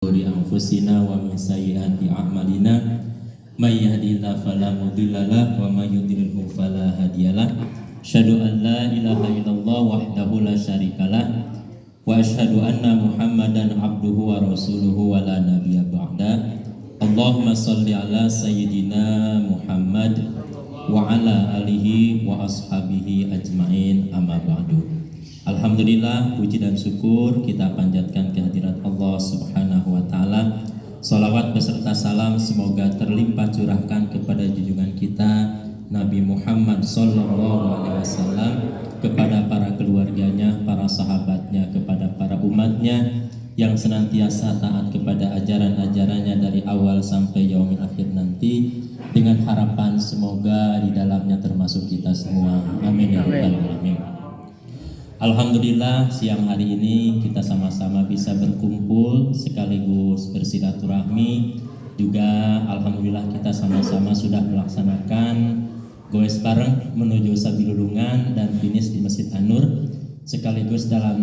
shururi anfusina wa min sayyiati a'malina may yahdihillahu fala mudilla lahu wa may yudlilhu fala hadiyalah. Asyhadu an la ilaha illallah wahdahu la syarikalah wa asyhadu anna Muhammadan abduhu wa rasuluhu wa la nabiyya ba'da. Allahumma shalli ala sayyidina Muhammad wa ala alihi wa ashabihi ajmain, amma ba'du. Alhamdulillah, puji dan syukur kita panjatkan kehadirat Allah Subhanahu wa taala. Salawat beserta salam semoga terlimpah curahkan kepada junjungan kita Nabi Muhammad sallallahu alaihi wasallam, kepada para keluarganya, para sahabatnya, kepada para umatnya yang senantiasa taat kepada ajaran-ajarannya dari awal sampai yaumil akhir nanti, dengan harapan semoga di dalamnya termasuk kita semua. Amin ya rabbal alamin. Alhamdulillah, siang hari ini kita sama-sama bisa berkumpul sekaligus bersilaturahmi. Juga alhamdulillah kita sama-sama sudah melaksanakan goes bareng menuju Sabilulungan dan finish di Masjid An-Nur, sekaligus dalam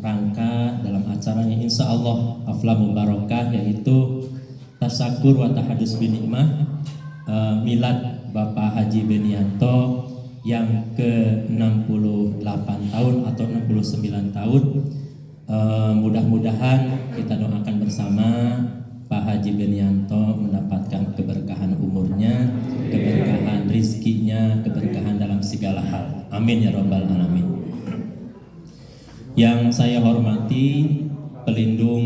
rangka dalam acaranya insya Allah haflah mubarakah, yaitu tasyakur wa tahadus bin nikmah, milad Bapak Haji Benianto yang ke-68 tahun atau 69 tahun. Mudah-mudahan kita doakan bersama Pak Haji Benianto mendapatkan keberkahan umurnya, keberkahan rizkinya, keberkahan dalam segala hal. Amin ya rabbal alamin. Yang saya hormati pelindung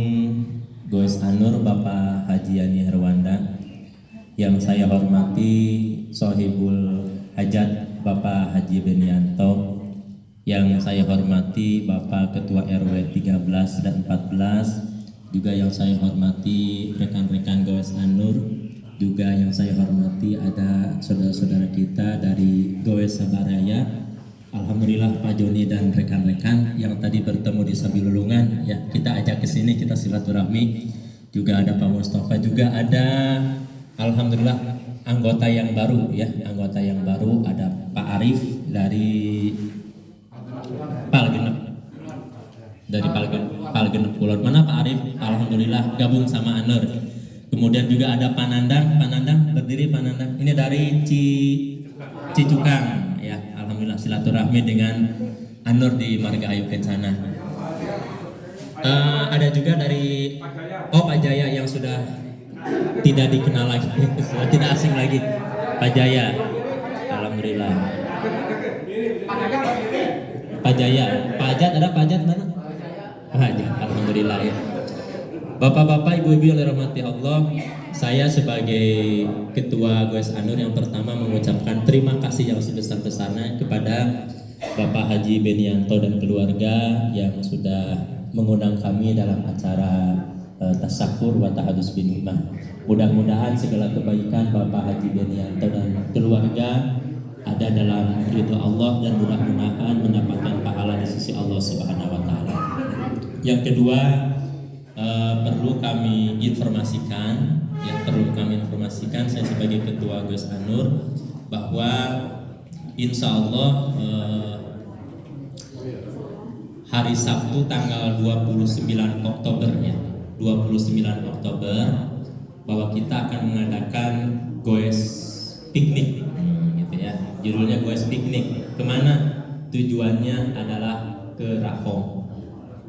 Goes An-Nur Bapak Haji Yani Herwanda, yang saya hormati Sohibul Hajat Bapak Haji Benianto, yang saya hormati Bapak Ketua RW 13 dan 14, juga yang saya hormati rekan-rekan Goes An-Nur, juga yang saya hormati ada saudara-saudara kita dari Goes Sabaraya. Alhamdulillah Pak Joni dan rekan-rekan yang tadi bertemu di Sabilulungan, ya kita ajak ke sini, kita silaturahmi. Juga ada Pak Mustafa, juga ada alhamdulillah anggota yang baru, ya anggota yang baru, ada Pak Arif dari Palgenep, dari Palgenep Kulon. Mana Pak Arif? Alhamdulillah gabung sama An-Nur. Kemudian juga ada Pak Nandang, berdiri Pak Nandang. Ini dari Cicukang, ya alhamdulillah silaturahmi dengan An-Nur di Marga Ayu Kencana. Ada juga dari Pak Jaya yang sudah tidak dikenal lagi, sudah tidak asing lagi, Pak Jaya. Alhamdulillah. Pak Jaya, Pak Ajat, ada Pak Ajat mana? Pak Ajat, alhamdulillah ya. Bapak-bapak, ibu-ibu yang dirahmati Allah, saya sebagai Ketua Goes An-Nur yang pertama mengucapkan terima kasih yang sebesar-besarnya kepada Bapak Haji Benianto dan keluarga yang sudah mengundang kami dalam acara tasyakur wa tahadus bin nikmah. Mudah-mudahan segala kebaikan Bapak Haji Benianto dan keluarga ada dalam ridho Allah dan mudah-mudahan mendapatkan pahala di sisi Allah Subhanahu wa taala. Yang kedua, perlu kami informasikan saya sebagai Ketua Goes An-Nur bahwa insya Allah hari Sabtu tanggal 29 Oktober ya, 29 Oktober bahwa kita akan mengadakan goes piknik, gitu ya. Judulnya goes piknik. Kemana? Tujuannya adalah ke Rahong,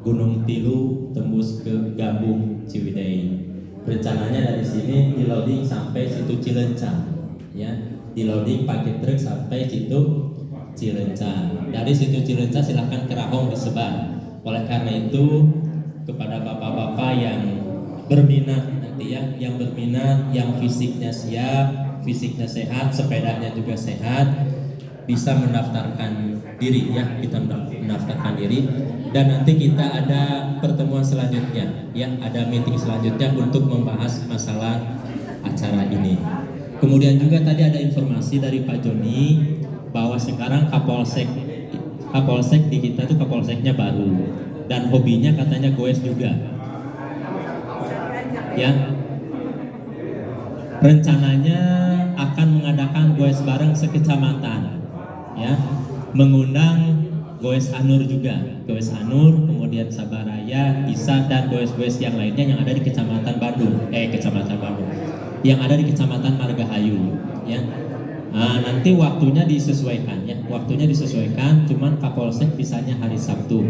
Gunung Tilu, tembus ke Gambung Ciwidey. Rencananya dari sini di loading sampai situ Cilencah, ya. Di loading pakai truk sampai situ Cilencah. Dari situ Cilencah silahkan ke Rahong disebar. Oleh karena itu kepada bapak-bapak yang berminat nanti ya, yang berminat, yang fisiknya siap, fisiknya sehat, sepedanya juga sehat, bisa mendaftarkan diri ya, kita mendaftarkan diri, dan nanti kita ada pertemuan selanjutnya ya, ada meeting selanjutnya untuk membahas masalah acara ini. Kemudian juga tadi ada informasi dari Pak Joni bahwa sekarang Kapolsek di kita tuh Kapolseknya baru dan hobinya katanya goes juga. Ya, rencananya akan mengadakan goes bareng sekecamatan, ya, mengundang Goes An-Nur juga, Goes An-Nur, kemudian kemudian Sabaraya, Isa, dan goes-goes yang lainnya yang ada di Kecamatan Bandung, yang ada di Kecamatan Margahayu, ya. Nanti waktunya disesuaikan, ya. Waktunya disesuaikan, cuman Kapolsek bisanya hari Sabtu.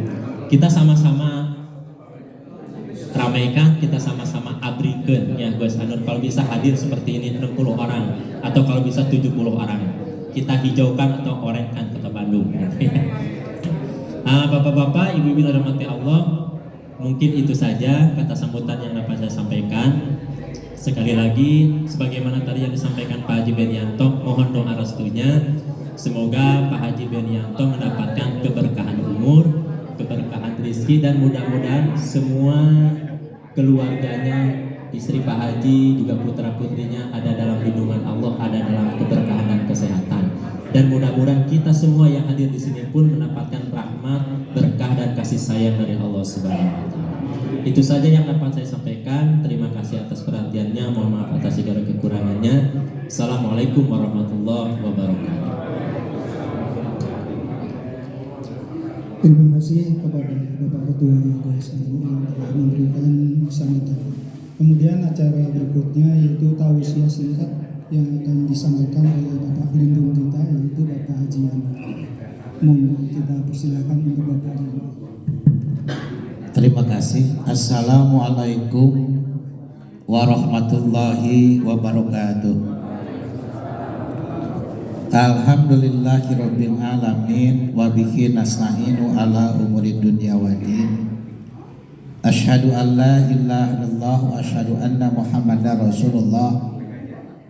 Kita sama-sama ramaikan, kita sama-sama abrikan, ya Gus Anur. Kalau bisa hadir seperti ini 60 orang, atau kalau bisa 70 orang. Kita hijaukan atau orenkan kota Bandung. Bapak-bapak, ibu-ibu dirahmati Allah, mungkin itu saja kata sambutan yang dapat saya sampaikan. Sekali lagi, sebagaimana tadi yang disampaikan Pak Haji Benianto, mohon doa restunya. Semoga Pak Haji Benianto mendapatkan keberkahan umur, keberkahan rezeki, dan mudah-mudahan semua keluarganya, istri Pak Haji, juga putra-putrinya ada dalam lindungan Allah, ada dalam keberkahan dan kesehatan. Dan mudah-mudahan kita semua yang hadir di sini pun mendapatkan rahmat, berkah, dan kasih sayang dari Allah Subhanahu wa Ta'ala. Itu saja yang dapat saya sampaikan. Terima kasih atas perhatiannya. Mohon maaf atas segala kekurangannya. Assalamualaikum warahmatullahi wabarakatuh. Terima kasih kepada Bapak Ketua GSM yang telah memberikan sambutan. Kemudian acara berikutnya yaitu tausiah singkat yang akan disampaikan oleh Bapak Pelindung kita, yaitu Bapak Haji Yana. Mohon kita persilakan untuk Bapak Haji. Terima kasih. Assalamualaikum warahmatullahi wabarakatuh. Alhamdulillahirabbil alamin wa bihi nasta'inu ala umuri dunya waddin. Asyhadu an la ilaha illallah wa asyhadu anna Muhammadar Rasulullah.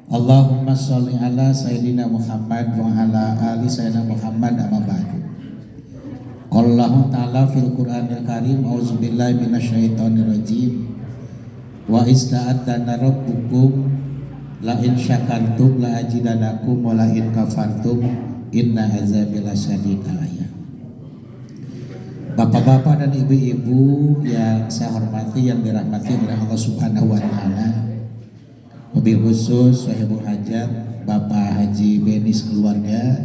Allahumma sholli ala sayyidina Muhammad wa ala ali sayyidina Muhammad, amma ba'du. Qala Allah ta'ala fil Qur'anil Karim, auzubillahi minasyaitonir rajim. Wa ista'adzana rabbukum la in syakartum la azidannakum wa la in kafartum inna azabi lasyadid. Ayat. Bapak-bapak dan ibu-ibu yang saya hormati, yang dirahmati oleh Allah Subhanahu wa Ta'ala, mobil khusus Sahibul Hajat Bapak Haji Benis keluarga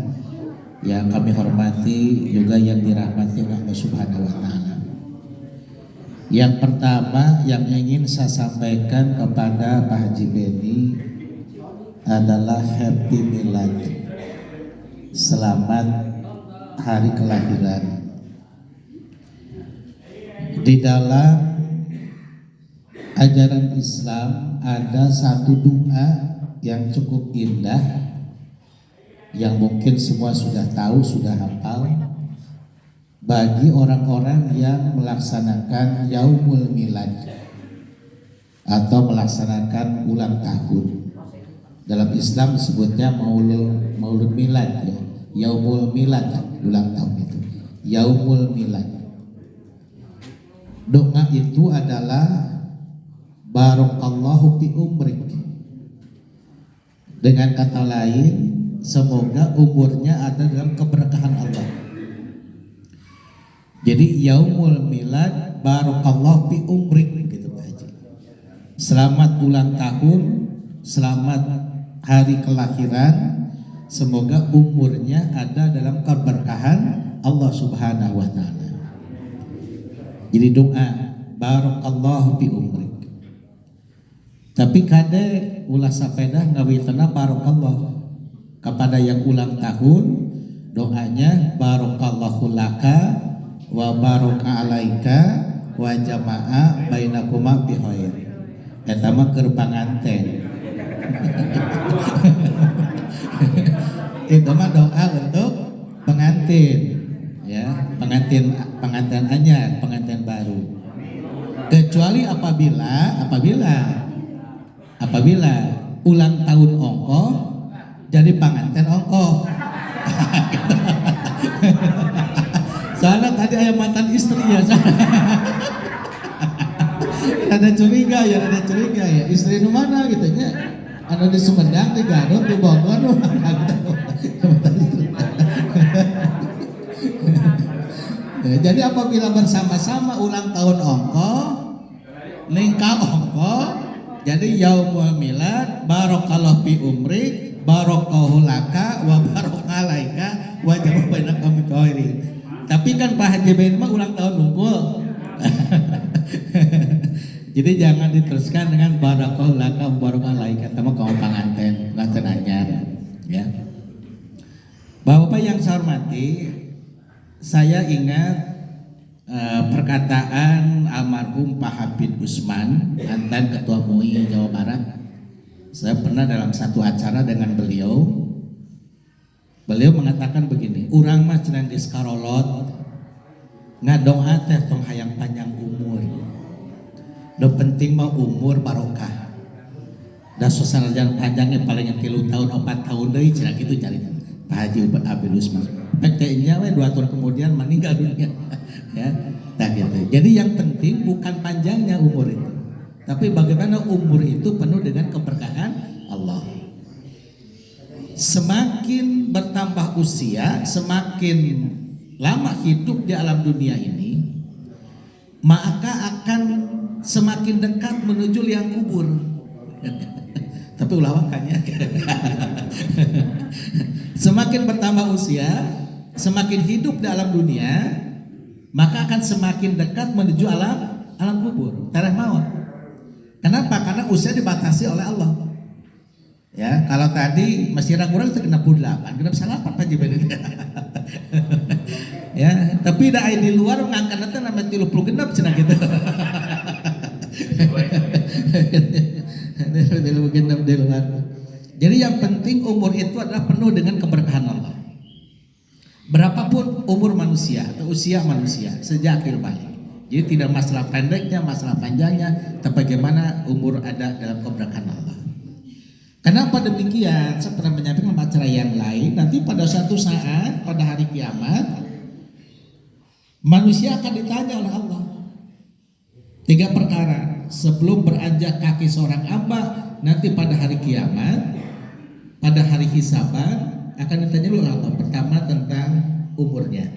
yang kami hormati, juga yang dirahmati oleh Allah Subhanahu wa Ta'ala. Yang pertama yang ingin saya sampaikan kepada Pak Haji Beni adalah happy milad, selamat hari kelahiran. Di dalam ajaran Islam ada satu doa yang cukup indah, yang mungkin semua sudah tahu, sudah hafal, bagi orang-orang yang melaksanakan Yaumul Milad atau melaksanakan ulang tahun. Dalam Islam disebutnya Maulud Milad, ya. Yaumul Milad, ulang tahun itu Yaumul Milad. Doa itu adalah Barakallahu fi umrik. Dengan kata lain, semoga umurnya ada dalam keberkahan Allah. Jadi Yaumul Milad Barakallahu fi umrik, gitu Pak Haji. Selamat ulang tahun, selamat hari kelahiran, semoga umurnya ada dalam keberkahan Allah Subhanahu wa Ta'ala. Jadi doa Barakallahu fi umrik. Tapi kade ulah sapedah ngawitana barakallah kepada yang ulang tahun, doanya barakallahu laka wa baraka alaika wa jama'a bainakuma bi khair. Eta mah keur panganten. Itu mah doa untuk pengantin, ya, pengantin anyar, pengantin baru. Kecuali apabila ulang tahun ongkoh jadi pengantin ongkoh. Soalnya tadi ayah mantan istri ya. Ada curiga ya, istri nu mana gitu nya. Anu di Sumedang, di Garut, di Bogor, jadi apabila bersama-sama ulang tahun ongkoh, ningkal ongkoh, jadi Yaumul Milad Barakallahu fi umrik Barakallahu laka wa baraka alaika wa jama'a bainakum bi khairin. Tapi kan Pak Haji Ben mah ulang tahun nungkul, Jadi jangan diteruskan dengan barakallahu laka barakal laika tama kaum panganten ngaten anyar ya. Bapak yang saya hormati, saya ingat perkataan almarhum Pak Habib Usman, mantan Ketua MUI Jawa Barat. Saya pernah dalam satu acara dengan beliau. Beliau mengatakan begini, urang mah cenah geus karolot ngadoa teh tong hayang panjang umur. Nu penting mah umur barokah. Da sosanajan panjangnya paling 3 tahun 4 tahun deui cenah kitu carita. Pak Haji Abdul Usman. Peknya we 2 tahun kemudian meninggal dunia. Ya. Nah, gitu. Jadi yang penting bukan panjangnya umur itu, tapi bagaimana umur itu penuh dengan keberkahan Allah. Semakin bertambah usia, semakin lama hidup di alam dunia ini, maka akan semakin dekat menuju liang kubur. Tapi ulah wakannya. Semakin bertambah usia, semakin hidup di alam dunia, maka akan semakin dekat menuju alam kubur, tareh maut. Kenapa? Karena usia dibatasi oleh Allah. Ya, kalau tadi masih ragu-ragu itu genap 8, genap 8 Pak Jibril. Ya, tapi da di luar ngangkat itu nama 30 genap cenah gitu. Genap di luar. Jadi yang penting umur itu adalah penuh dengan keberkahan Allah. Berapapun umur manusia atau usia manusia sejak akhir balik. Jadi tidak masalah pendeknya, masalah panjangnya, tapi bagaimana umur ada dalam keberkahan Allah. Kenapa demikian? Saya pernah menyampaikan acara yang lain. Nanti pada suatu saat pada hari kiamat, manusia akan ditanya oleh Allah 3 perkara sebelum beranjak kaki seorang hamba. Nanti pada hari kiamat, pada hari hisaban akan ditanya oleh Allah. Pertama tentang umurnya,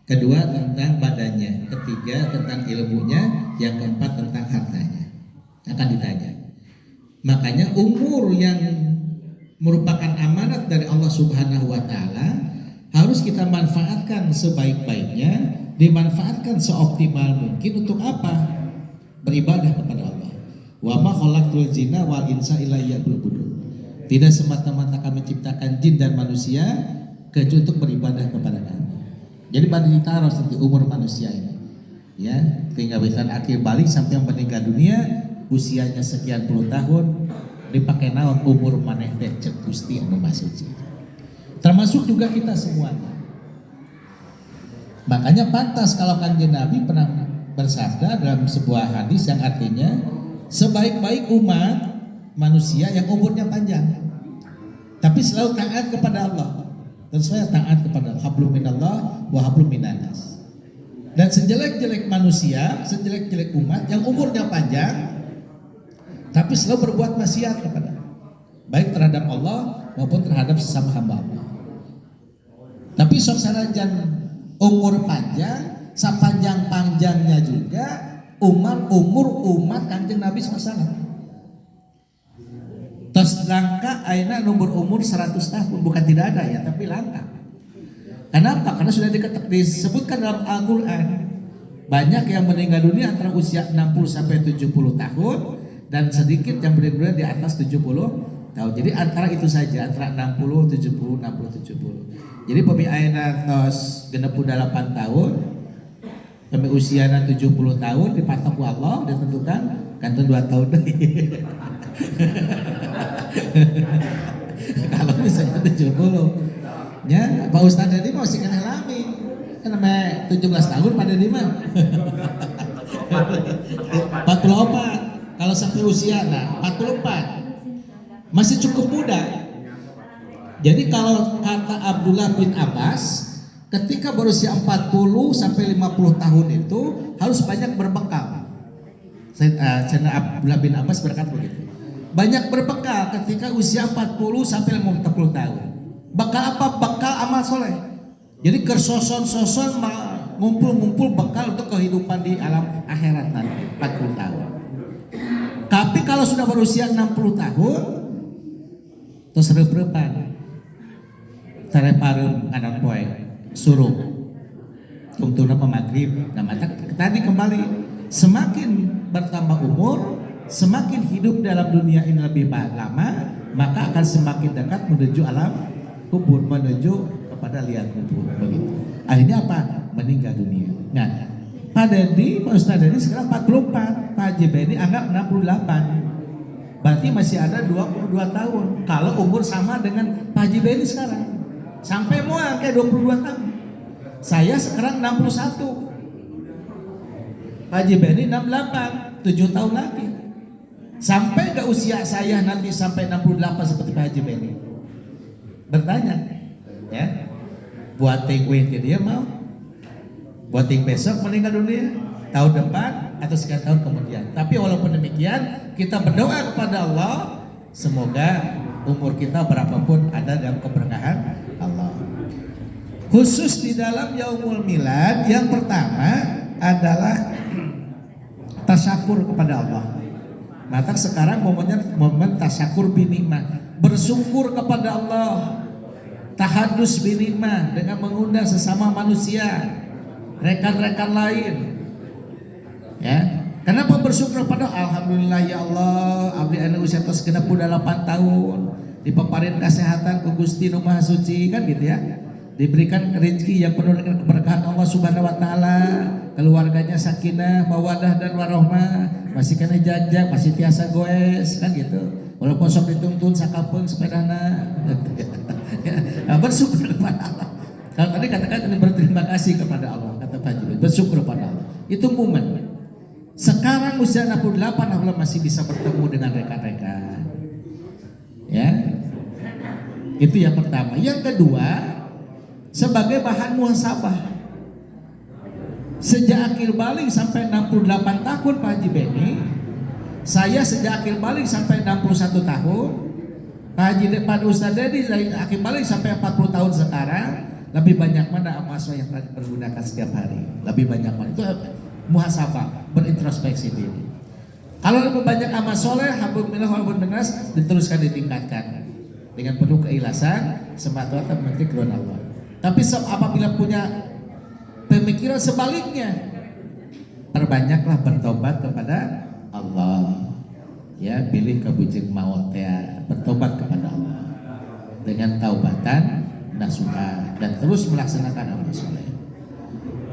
kedua tentang badannya, ketiga tentang ilmunya, yang keempat tentang hartanya akan ditanya. Makanya umur yang merupakan amanat dari Allah Subhanahu wa taala harus kita manfaatkan sebaik-baiknya, dimanfaatkan seoptimal mungkin untuk apa? Beribadah kepada Allah. Wa ma khalaqtul jinna wal insa illa liya'budun. Tidak semata-mata kami ciptakan jin dan manusia kecuali untuk beribadah kepada kami. Jadi pada ditaruh seperti umur manusia ini, ya, keinggabitan akhir balik sampai yang meninggal dunia usianya sekian puluh tahun dipakai naon umur maneh teh cek Gusti anu masuci. Termasuk juga kita semuanya. Makanya pantas kalau Kanjeng Nabi pernah bersabda dalam sebuah hadis yang artinya sebaik-baik umat manusia yang umurnya panjang, tapi selalu taat kepada Allah. Dan saya taat kepada hablum minallah wa hablum minannas. Dan sejelek-jelek manusia, sejelek-jelek umat yang umurnya panjang tapi selalu berbuat maksiat kepada baik terhadap Allah maupun terhadap sesama hamba Allah. Tapi sok sanajan umur panjang, sepanjang-panjangnya juga umur umat Kanjeng Nabi SAW. Terus langka aina umur 100 tahun, bukan tidak ada ya, tapi langka. Kenapa? Karena sudah disebutkan dalam Al-Quran banyak yang meninggal dunia antara usia 60 sampai 70 tahun dan sedikit yang meninggal dunia di atas 70 tahun. Jadi antara itu saja, antara 60, 70, 60, 70. Jadi pemi aina tos 68 tahun, pemi usiana 70 tahun dipatok ku Allah ditentukan kantun 2 tahun deui. Kalau misalnya 70 ya Pak Ustadz tadi masih kena lami kan namanya 17 tahun pada di mana 44 kalau sampai usia 44 masih cukup muda. Jadi kalau kata Abdullah bin Abbas ketika berusia 40 sampai 50 tahun itu harus banyak berbekal. Abdullah bin Abbas berkata begitu. Banyak berbekal ketika usia 40 sampai 50 tahun. Bekal apa? Bekal amal soleh. Jadi kersoson-soson ngumpul-ngumpul bekal untuk kehidupan di alam akhirat nanti 40 tahun. Tapi kalau sudah berusia 60 tahun terus rep-repan tarepareum anak poe suruh tungtuna maghrib. Nah mata tadi kembali Semakin bertambah umur, semakin hidup dalam dunia ini lebih lama, maka akan semakin dekat menuju alam kubur, menuju kepada liang kubur begitu. Akhirnya apa? Meninggal dunia. Nah, Pak Dedi, Pak Ustadz Dedi sekarang 44, Pak Haji Beni anggap 68. Berarti masih ada 22 tahun. Kalau umur sama dengan Pak Haji Beni sekarang. Sampai mau kayak 22 tahun. Saya sekarang 61. Pak Haji Beni 68, 7 tahun lagi. Sampai ke usia saya nanti sampai 68 seperti Pak Haji Beni. Bertanya, ya, buat gue dia mau, buat besok meninggal dunia, tahun depan atau sekian tahun kemudian. Tapi walaupun demikian, kita berdoa kepada Allah, semoga umur kita berapapun ada dalam keberkahan Allah. Khusus di dalam Yaumul Milad, yang pertama adalah tasyakur kepada Allah. Maka sekarang momennya momen tasyakur binikmah, bersyukur kepada Allah, tahadus binikmah dengan mengundang sesama manusia, rekan-rekan lain. Ya, kenapa bersyukur kepada Alhamdulillah ya Allah, abdi anu usia tos 68 tahun, dipaparin kesehatan ku Gusti Nu Maha Suci, kan gitu ya. Diberikan rezeki yang penuh dengan keberkahan Allah Subhanahu wa taala, keluarganya sakinah, mawadah dan warahmah, masih kena jajak, masih tiasa goes, kan gitu. Walaupun sok dituntun sakapeung sepedana. Nah, bersyukur kepada Allah. Kalau tadi katakan berterima kasih kepada Allah, kata Pak Haji, bersyukur kepada Allah. Itu momen. Sekarang usia 68 Allah masih bisa bertemu dengan rekan-rekan. Ya. Itu yang pertama. Yang kedua, sebagai bahan muhasabah. Sejak akil balik sampai 68 tahun Pak Haji Beni, saya sejak akil balik sampai 61 tahun, Pak Ustadz Dedi dari akil balik sampai 40 tahun sekarang, lebih banyak mana amal soleh yang telah dipergunakan setiap hari? Lebih banyak mana? Itu muhasabah, berintrospeksi diri. Kalau lebih banyak amal soleh, alhamdulillah walaupun benas, diteruskan ditingkatkan dengan penuh keikhlasan, semata-mata menteri keruan Allah. Tapi apabila punya pemikiran sebaliknya, perbanyaklah bertobat kepada Allah. Ya, pilih kabujeng maut ya, bertobat kepada Allah dengan taubatan nasuha dan terus melaksanakan amal soleh.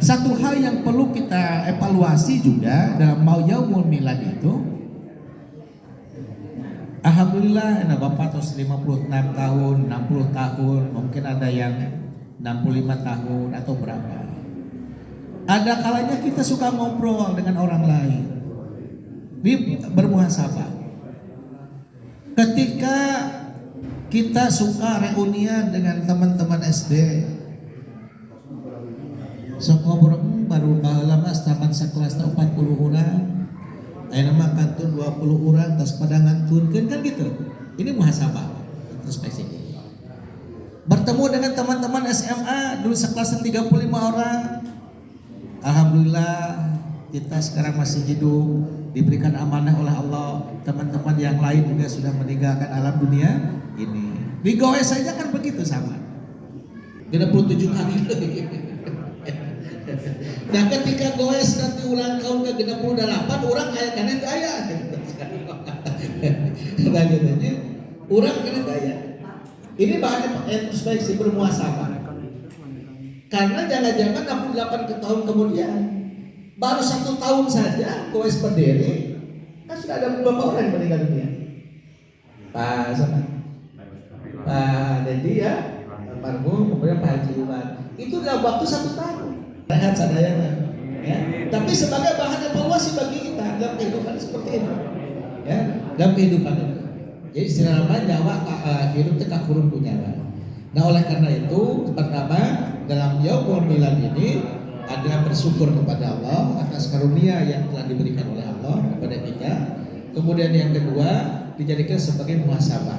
Satu hal yang perlu kita evaluasi juga dalam Yaumul Milad itu, alhamdulillah, Bapak terus 56 tahun, 60 tahun, mungkin ada yang 65 tahun atau berapa. Ada kalanya kita suka ngobrol dengan orang lain, bermuhasabah. Ketika kita suka reunian dengan teman-teman SD, sok ngobrol baru lama taman sekelas 40 orang, ayeuna mah kantun 20 orang, tas pada ngantunkeun kan gitu. Ini muhasabah, introspeksi. Bertemu dengan teman-teman SMA dulu sekelas 35 orang. Alhamdulillah kita sekarang masih hidup, diberikan amanah oleh Allah. Teman-teman yang lain juga sudah meninggalkan alam dunia ini. Di goes saja kan begitu sama. 67 kali. Nah ketika goes nanti ulang tahun ke 68 orang kayak kena gaya. Bagiannya orang kena gaya. Ini bahannya introspeksi bermuhasabah. Karena jangan-jangan 68 tahun kemudian, baru 1 tahun saja goes berdiri, kan sudah ada beberapa orang yang meninggal dunia. Pak Dedi ya, almarhum, kemudian Pak Haji Iwan. Itu dalam waktu 1 tahun. Rehat sadayana. Ya. Tapi sebagai bahan evaluasi bagi kita dalam kehidupan seperti ini. Ya, dalam kehidupan ini. Jadi istilah nama nyawa hidup itu kakurun punya. Nah oleh karena itu pertama dalam Yaumul Milad ini ada bersyukur kepada Allah atas karunia yang telah diberikan oleh Allah kepada kita. Kemudian yang kedua dijadikan sebagai muhasabah,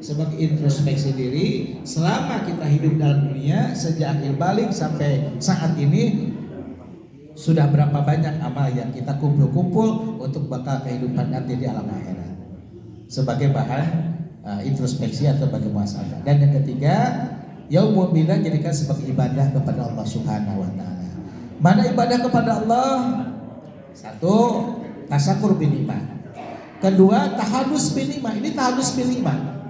sebagai introspeksi diri selama kita hidup dalam dunia sejak akhir balik sampai saat ini, sudah berapa banyak amal yang kita kumpul-kumpul untuk bakal kehidupan nanti di alam akhirat sebagai bahan introspeksi atau bagi muhasabah. Dan yang ketiga, Yaumul Milad jadikan sebagai ibadah kepada Allah Subhanahu wa taala. Mana ibadah kepada Allah? Satu, tasakur bil iman. Kedua, tahadus bil iman. Ini tahadus bil iman.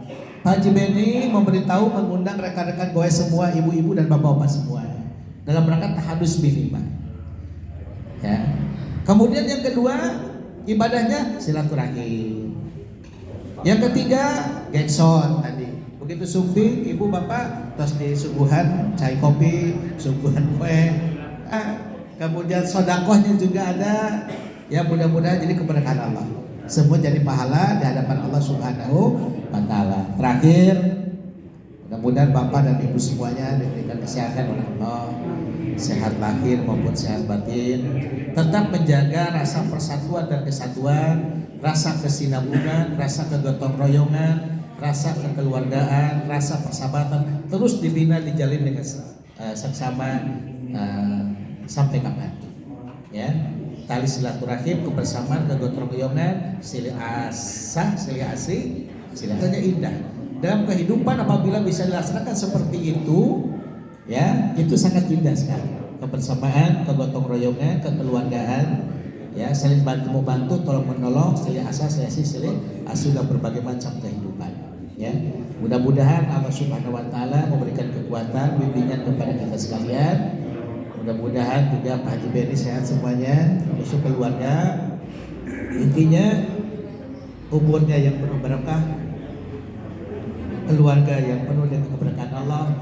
Pak Haji Beni memberitahu, mengundang rekan-rekan goes semua, ibu-ibu dan bapak-bapak semua dalam rangka tahadus bil iman. Ya. Kemudian yang kedua, ibadahnya silaturahim. Yang ketiga, gekson tadi. Begitu sumping, ibu bapak terus disuguhan cai kopi, suguhan kue. Kemudian sodakohnya juga ada. Ya mudah-mudahan jadi keberkahan Allah. Semua jadi pahala di hadapan Allah Subhanahu wa Ta'ala. Terakhir, mudah-mudahan bapak dan ibu semuanya diberikan kesehatan oleh Allah, sehat lahir maupun sehat batin, tetap menjaga rasa persatuan dan kesatuan, rasa kesinambungan, rasa kegotong royongan, rasa kekeluargaan, rasa persahabatan terus dibina, dijalin dengan seksama sampai kapan? Ya, tali silaturahim, kebersamaan, kegotong royongan, silih asah, silih asih, silih asahnya indah. Dalam kehidupan apabila bisa dilaksanakan seperti itu, ya itu sangat indah sekali. Kebersamaan, kegotong royongan, kekeluargaan, ya saling bantu membantu, tolong menolong, silih asah, silih asih, silih asuh dalam berbagai macam kehidupan. Ya, mudah-mudahan Allah Subhanahu wa Ta'ala memberikan kekuatan, bimbingan kepada kita sekalian. Mudah-mudahan juga Pak Haji Beni sehat semuanya, termasuk keluarga. Intinya umurnya yang penuh berkah, keluarga yang penuh dengan keberkahan Allah,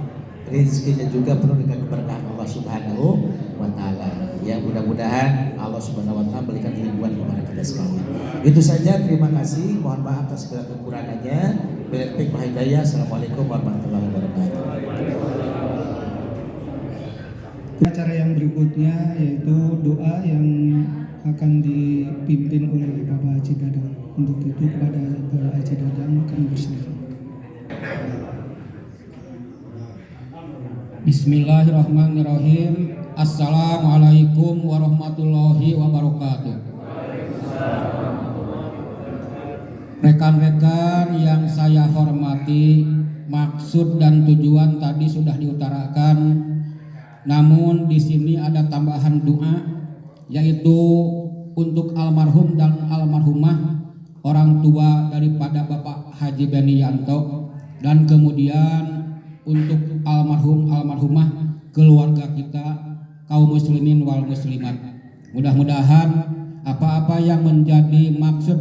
rezekinya juga penuh dengan keberkahan Allah Subhanahu wa Ta'ala. Ya, mudah-mudahan Allah Subhanahu wa Ta'ala berikan lindungan kepada kita sekalian. Itu saja, terima kasih. Mohon maaf atas segala kekurangannya. Bila hidayah. Assalamualaikum warahmatullahi wabarakatuh. Acara yang berikutnya yaitu doa yang akan dipimpin oleh Bapak Haji Dadang. Untuk itu kepada Bapak Haji Dadang kami bersilakan. Bismillahirrahmanirrahim. Assalamualaikum warahmatullahi wabarakatuh. Rekan-rekan yang saya hormati, maksud dan tujuan tadi sudah diutarakan. Namun di sini ada tambahan doa, yaitu untuk almarhum dan almarhumah, orang tua daripada Bapak Haji Beni Yanto, dan kemudian untuk almarhum almarhumah keluarga kita, kaum muslimin wal muslimat. Mudah-mudahan apa-apa yang menjadi maksud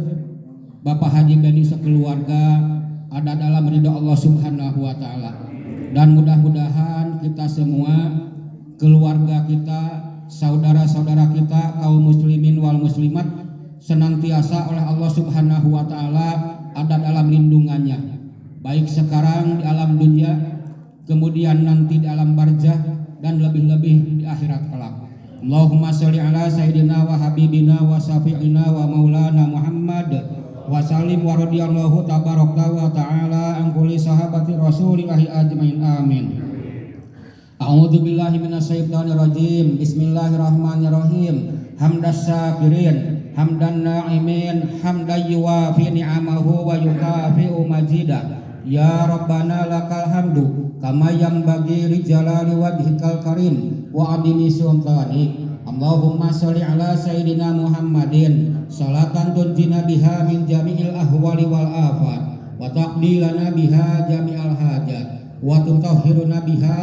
Bapak Haji Beni sekeluarga ada dalam ridha Allah Subhanahu wa Ta'ala, dan mudah-mudahan kita semua, keluarga kita, saudara-saudara kita, kaum muslimin wal muslimat, senantiasa oleh Allah Subhanahu wa Ta'ala ada dalam lindungannya, baik sekarang di alam dunia, kemudian nanti di alam barzah, dan lebih-lebih di akhirat kelak. Allahumma sholli ala sayyidina wa habibina wa syafi'ina wa maulana Muhammad wa sallim wa radiyallahu tabaraka wa ta'ala an kulli sahabati rasulillahi ajmain, amin. A'udzu billahi minasyaitonir rajim. Bismillahirrahmanirrahim. Hamdas syakirin, hamdan na'imin, hamdan yuwafi ni'amahu wa yukafi'u majidah. Ya Rabbana lakal hamdu kama yanbaghi li jalali wajhikal karim wa adimi sultanik. Allahumma sholli ala sayyidina Muhammadin salatan tunjina biha min jami'il ahwali wal afat wa taqdi lana biha jami'al hajat wa tutahhiruna biha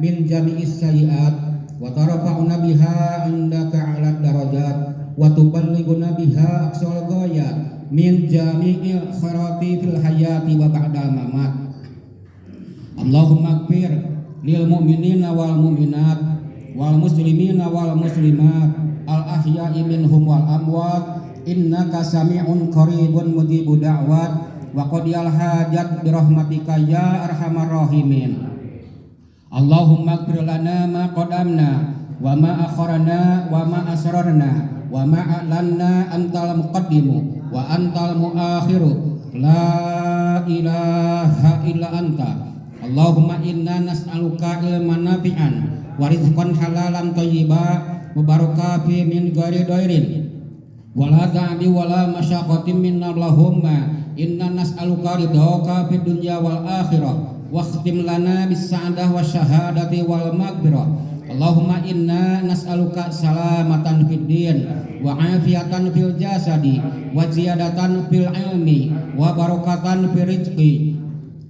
min jami'is sayyi'at wa tarfa'una biha indaka 'alad darajat wa tuballighuna biha aqsal ghayat min jami'il khairati fil hayati wa ba'dal mamat. Allahumma ighfir lil mu'minina wal mu'minat wal muslimina wal muslimat al ahya'i minhum wal amwat innaka sami'un qaribun mujibud da'wat wa qadiyal hajat bi rahmatika ya arhamar rahimin. Allahumma ighfir lana ma qadamna wa ma akharna wa ma asrarna wa ma a'lanna antal muqaddimu wa antal muakhiru la ilaha illa anta. Allahumma inna nas'aluka ilman nafi'an wa rizqan halalan thayyiban mubarakah fi min ghairi dhairin wala ta'bi wala masyaqqatin minna. Allahumma inna nas'aluka ridhaka fid dunya wal akhirah wa khtim lana bis sa'adah wasyahadati wal maghfirah. Allahumma inna nas'aluka salamatan fid din wa afiatan fil jasadi wa ziyadatan fil ilmi wa barakatan fil rizqi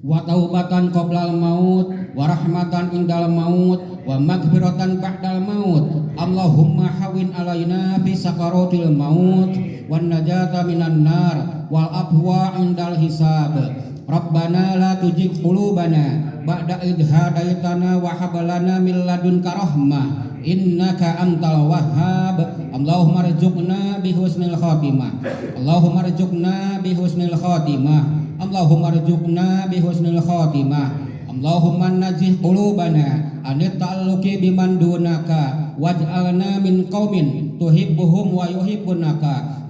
wa taubatan qoblal maut wa rahmatan indal maut wa maghfiratan ba'dal maut. Allahumma hawin alaina fi sakaratil maut wan najata minan nar wal afwa indal hisab. Rabbana la tuzigh qulubana ba'da idh hadaitana wa hab lana min ladunka rahmah innaka antal wahhab. Allahumma rzuqna bi husnil khatimah. Allahumma rzuqna bi husnil khatimah. Allahumma rzuqna bi husnil khatimah. Allahumma najih qulubana anit ta'alluqi biman dunaka waj'alna min qaumin tuhibbuhum wa yuhibbunaka.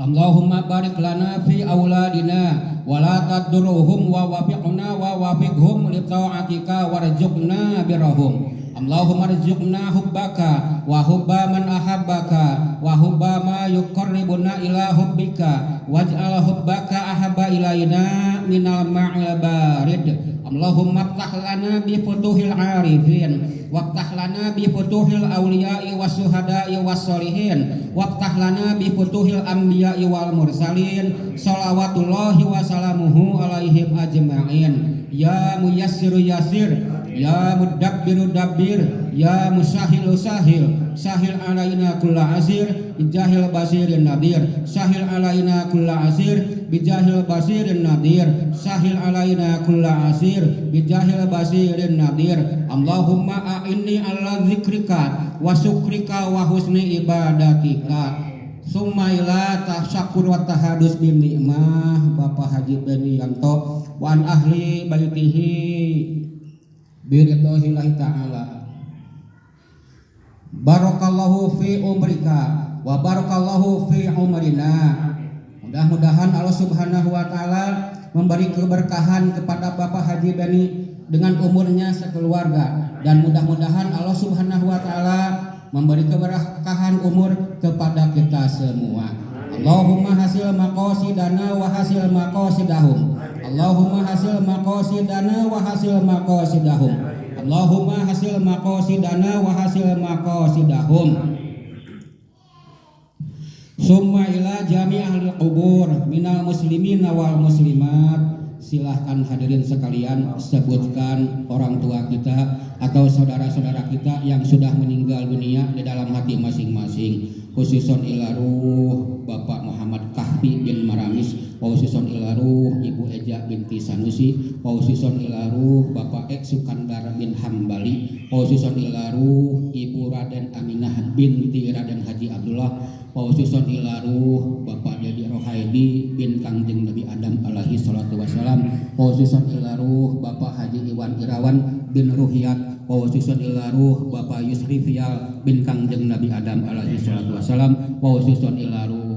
Allahumma barik lana fi auladina wa la tadurruhum wa wafiqna wa wafiqhum li ta'atika warzuqna birahum. Allahumma rzuqna hubbaka wa hubba man ahabbaka wa hubba ma yuqarribuna ila hubbika waj'al hubbaka ahabba ilaina minal ma'il barid. Allahumma ftah lana bi futuhil arifin waftah lana bi futuhil awliya'i was-suhada'i was-solihin waftah lana bi futuhil anbiya'i wal mursalin shalawatullahi wa salamuhu alaihim ajma'in. Ya muyassiru yasir, ya mudabbiru dabbir, ya musahilu sahil, sahil alaina kulla asir bijahil basirin nadir, sahil alaina kulla asir bijahil basirin nadir, sahil alaina kulla asir bijahil basirin nadir. Allahumma a'inni ala zikrika wa syukrika wa husni ibadatika. Summa ila tasyakur wa tahadus bin ni'mah Bapak Haji Beni Yanto wa an ahli baitihi biridhohillahi ta'ala. Barakallahu fi umrika wa barakallahu fi umrina. Mudah-mudahan Allah Subhanahu wa taala memberi keberkahan kepada Bapak Haji Beni dengan umurnya sekeluarga, dan mudah-mudahan Allah Subhanahu wa taala memberi keberkahan umur kepada kita semua. Allahumma hasil maqasidana wa hasil maqasidahum. Allahumma hasil maqasidana wa hasil maqasidahum. Allahumma hasil maqasidana wa hasil maqasidahum. Summa ila jami' ahli qubur minal muslimin wal muslimat. Silahkan hadirin sekalian sebutkan orang tua kita atau saudara-saudara kita yang sudah meninggal dunia di dalam hati masing-masing. Khususon ilaruh Bapak Muhammad Kahfi bin Maramis, khususon ilaruh Ibu Eja binti Sanusi, khususon ilaruh Bapak Ek Sukandar bin Hambali, khususon ilaruh Ibu Raden Aminah binti Raden Haji Abdullah, khususon ilaruh Bapak Dedi Rohaidi bin Kangjeng Nabi Adam alaihi salatu wassalam, khususon ilaruh Bapak Haji Iwan Irawan bin Ruhiyat, khususon ilaruh Bapak Yusri Fial bin Kangjeng Nabi Adam alaihi salatu wassalam, khususon ilaruh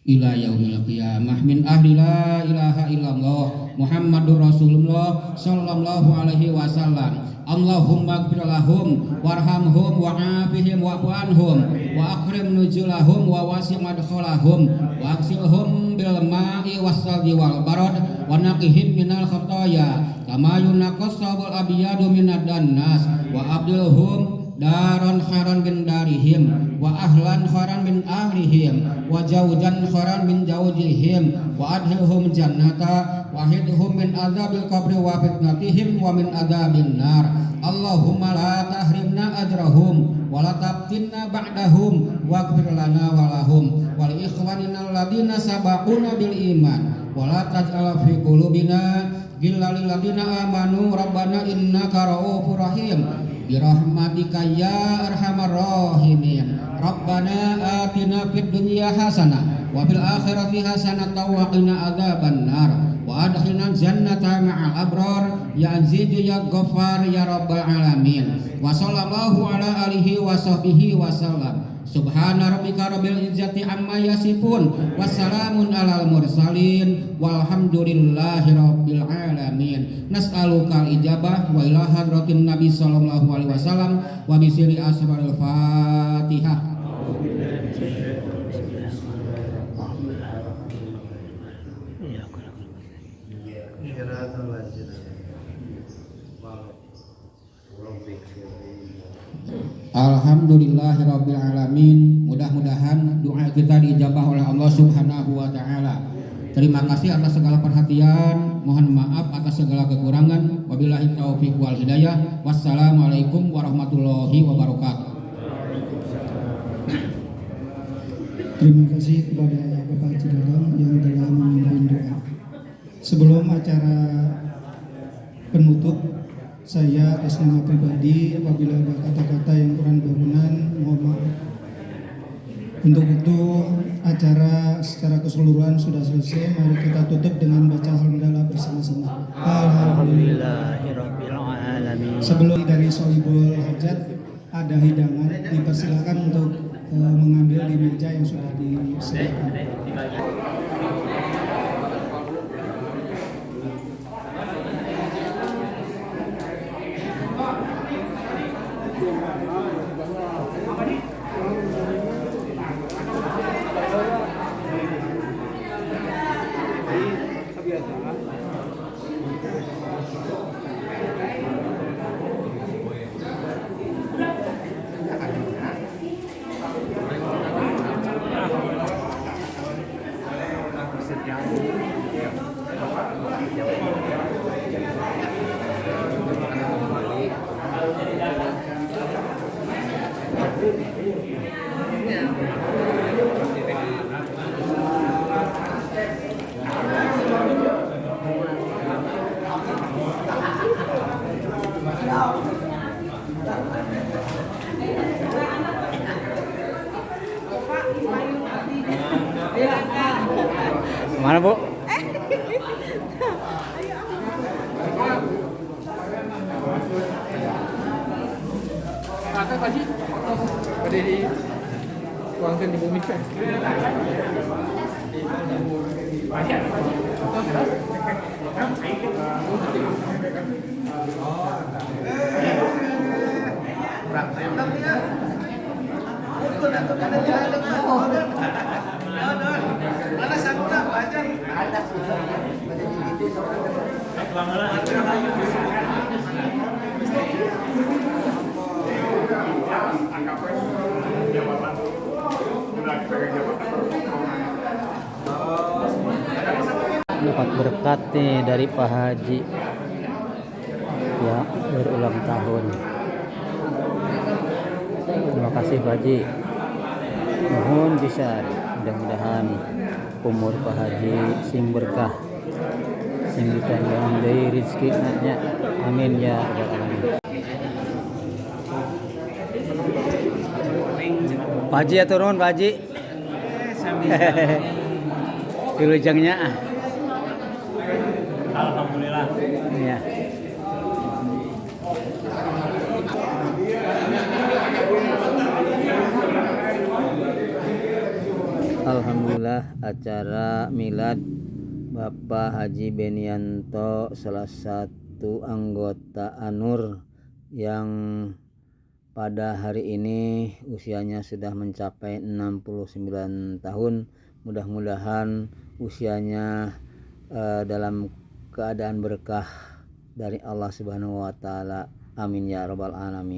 ila yaumil qiyamah min ahli la ilaha illallah Muhammadur Rasulullah sallallahu alaihi wasallam. Allahumma ighfir lahum warhamhum wa'afihim wa'fu anhum wa akrim nuzulahum wa wasi' madkhalahum wa aksilhum bil ma'i wassalji wal barad wa naqihim minal khataaya kama yunaqqas sabul abyadu minad dannas wa abdilhum daron khairan min darihim wa ahlan khairan min ahlihim wa jaujan khairan min jaujihim wa adhilhum jannata wa hidhum min azabil qabri wa fitnatihim wa min azabin nar. Allahumma la tahrimna ajrahum wa la tabtinna ba'dahum waghfir lana wa lahum wa li ikhwanina alladhina sabaquna bil iman wa la taj'al fi qulubina ghillan lil ladzina amanu rabbana innaka ra'ufur rahim birahmatika ya arhamar rahimin. Rabbana atina fid dunya hasanah wa fil akhirati hasanah wa qina adzaban nar. wa adkhilna jannata ma'al abrar ya azizu ya ghaffar ya rabbal alamin. Wa sallallahu ala alihi wa sahbihi wa sallam. Subhana rabbika rabbil izzati amma yasifun, wassalamun alal mursalin, walhamdulillahi rabbil alamin. Nas'aluka al-ijabah wa ila hadratin nabi sallallahu alaihi wasallam wa bisiri asrarul fatihah. Alhamdulillahirabbil alamin. Mudah-mudahan doa kita diijabah oleh Allah Subhanahu wa taala. Terima kasih atas segala perhatian, mohon maaf atas segala kekurangan. Wabillahi taufiq wal hidayah. Wassalamualaikum warahmatullahi wabarakatuh. Terima kasih kepada Bapak Haji Dadang yang telah memimpin doa. Sebelum acara penutup, saya atas nama pribadi apabila ada kata-kata yang kurang berkenan, mohon maaf. Untuk itu acara secara keseluruhan sudah selesai. Mari kita tutup dengan baca alhamdulillah bersama-sama. Alhamdulillahirabbil alamin. Sebelum dari Sohibul Hajat ada hidangan, dipersilakan untuk mengambil di meja yang sudah disediakan. Mana Bu? Ada Pak Haji? Ada di tuangkan di bumi kan? Dapat berkat nih dari Pak Haji ya, berulang tahun. Terima kasih Pak Haji, mohon bisa mudah-mudahan umur Pak Haji sing berkah, sing ditambah dari rezeki nya, amin ya rabbal alamin. Pak Haji ya turun Pak Haji. Wilujengnya. Alhamdulillah. Iya. Alhamdulillah, acara milad Bapak Haji Benianto, salah satu anggota ANUR yang pada hari ini usianya sudah mencapai 69 tahun. Mudah-mudahan usianya dalam keadaan berkah dari Allah Subhanahu wa taala. Amin ya rabbal alamin.